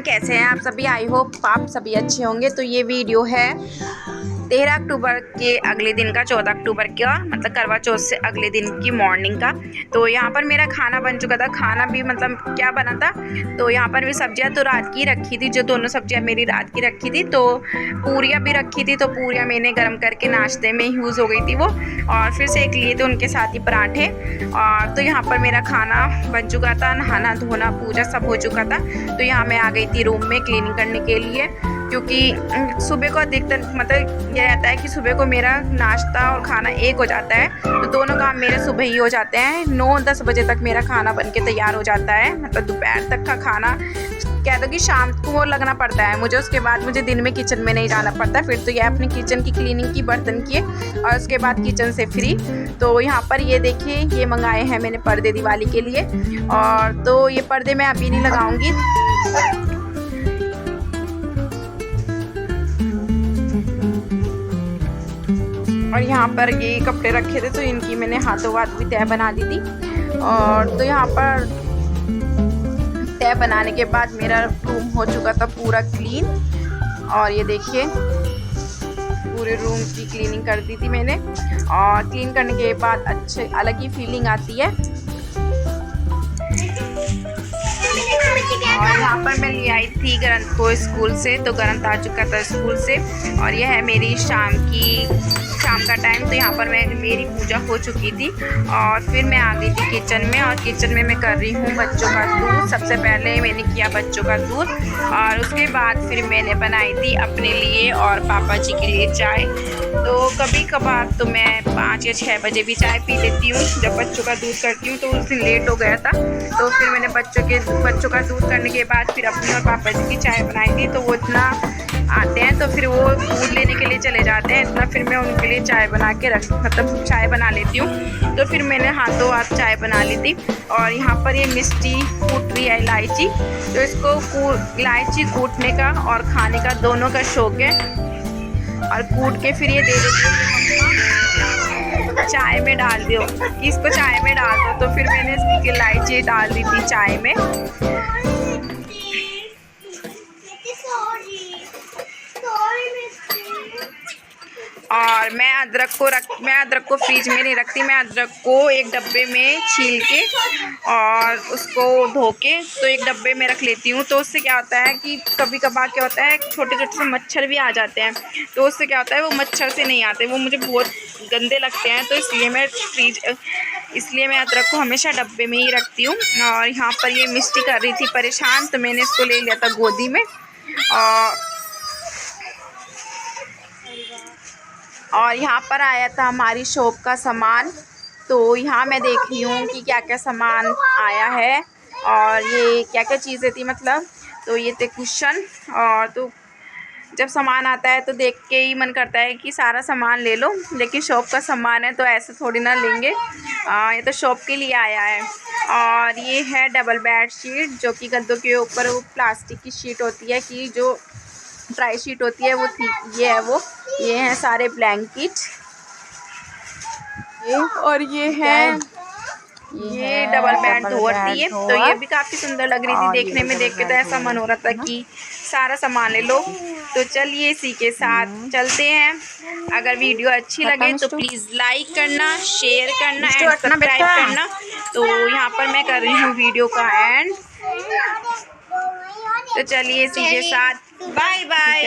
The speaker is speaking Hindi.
कैसे हैं आप सभी। आई होप आप सभी अच्छे होंगे। तो ये वीडियो है 13 अक्टूबर के अगले दिन का, 14 अक्टूबर का मतलब करवा चौथ से अगले दिन की मॉर्निंग का। तो यहाँ पर मेरा खाना बन चुका था। खाना भी मतलब क्या बना था, तो यहाँ पर भी सब्जियाँ तो रात की रखी थी, जो दोनों सब्जियाँ मेरी रात की रखी थी। तो पूरियाँ भी रखी थी, तो पूरियाँ मैंने गर्म करके नाश्ते में यूज़ हो गई थी वो, और फिर सेक लिए थे उनके साथ ही पराठे। और तो यहाँ पर मेरा खाना बन चुका था, नहाना धोना पूजा सब हो चुका था। तो यहाँ मैं आ गई थी रूम में क्लीनिंग करने के लिए, क्योंकि सुबह को अधिकतर मतलब ये रहता है कि सुबह को मेरा नाश्ता और खाना एक हो जाता है। तो दोनों काम मेरे सुबह ही हो जाते हैं। 9-10 बजे तक मेरा खाना बनके तैयार हो जाता है, मतलब दोपहर तक का खाना कह दो कि शाम को वो लगना पड़ता है मुझे। उसके बाद मुझे दिन में किचन में नहीं जाना पड़ता। फिर तो ये अपनी किचन की क्लीनिंग की, बर्तन की, और उसके बाद किचन से फ्री। तो यहाँ पर ये देखिए, ये मंगाए हैं मैंने पर्दे दिवाली के लिए। और तो ये पर्दे मैं अभी नहीं लगाऊंगी। और यहाँ पर ये कपड़े रखे थे, तो इनकी मैंने हाथों हाथ भी तह बना दी थी। और तो यहाँ पर तह बनाने के बाद मेरा रूम हो चुका था पूरा क्लीन। और ये देखिए, पूरे रूम की क्लीनिंग कर दी थी मैंने। और क्लीन करने के बाद अच्छे अलग ही फीलिंग आती है। और यहाँ पर मैं ले आई थी ग्रंथ को स्कूल से, तो ग्रंथ आ चुका था स्कूल से। और यह है मेरी शाम का टाइम। तो यहाँ पर मेरी पूजा हो चुकी थी, और फिर मैं आ गई थी किचन में। और किचन में मैं कर रही हूँ बच्चों का दूध। सबसे पहले मैंने किया बच्चों का दूध, और उसके बाद फिर मैंने बनाई थी अपने लिए और पापा जी के लिए चाय। तो कभी कभार तो मैं 5 या 6 बजे भी चाय पी लेती हूँ जब बच्चों का दूध करती हूँ। तो उस दिन लेट हो गया था, तो फिर मैंने बच्चों का दूध करने के बाद फिर अपनी और पापा जी की चाय बनाई थी। तो वो इतना आते हैं तो फिर वो दूध लेने के लिए चले जाते हैं, इतना फिर मैं उनके लिए चाय बना के मतलब चाय बना लेती हूँ। तो फिर मैंने हाथों हाथ चाय बना ली थी। और यहाँ पर ये मिष्टी कूट रही है इलायची। तो इसको इलायची कूटने का और खाने का दोनों का शौक है। और कूट के फिर ये दे देती हूँ, चाय में डाल दो कि इसको चाय में डाल दो। तो फिर मैंने इसकी इलायची डाल दी थी चाय में। और मैं अदरक को फ्रीज में नहीं रखती। मैं अदरक को एक डब्बे में छील के और उसको धो के तो एक डब्बे में रख लेती हूँ। तो उससे क्या होता है कि कभी कभार क्या होता है, छोटे छोटे से मच्छर भी आ जाते हैं। तो उससे क्या होता है, वो मच्छर से नहीं आते, वो मुझे बहुत गंदे लगते हैं। तो इसलिए मैं अदरक को हमेशा डब्बे में ही रखती हूँ। और यहाँ पर ये मिष्टी कर रही थी परेशान, तो मैंने इसको ले लिया था गोदी में। और यहाँ पर आया था हमारी शॉप का सामान। तो यहाँ मैं देख रही हूँ कि क्या क्या सामान आया है और ये क्या क्या चीज़ें थी मतलब। तो ये थे कुशन। और तो जब सामान आता है तो देख के ही मन करता है कि सारा सामान ले लो, लेकिन शॉप का सामान है तो ऐसे थोड़ी ना लेंगे। ये तो शॉप के लिए आया है। और ये है डबल बेड शीट, जो कि गद्दों के ऊपर वो प्लास्टिक की शीट होती है, कि जो ड्राई शीट होती है वो थी, ये हैं सारे ब्लैंकेट। और ये डबल बेड होती है। तो ये भी काफ़ी सुंदर लग रही थी देखने में। देख के तो ऐसा मन हो रहा था कि सारा सामान ले लो। तो चलिए इसी के साथ चलते हैं। अगर वीडियो अच्छी लगे तो प्लीज़ लाइक करना, शेयर करना एंड सब्सक्राइब करना। तो यहाँ पर मैं कर रही हूँ वीडियो का एंड। तो चलिए इसी के साथ बाय बाय।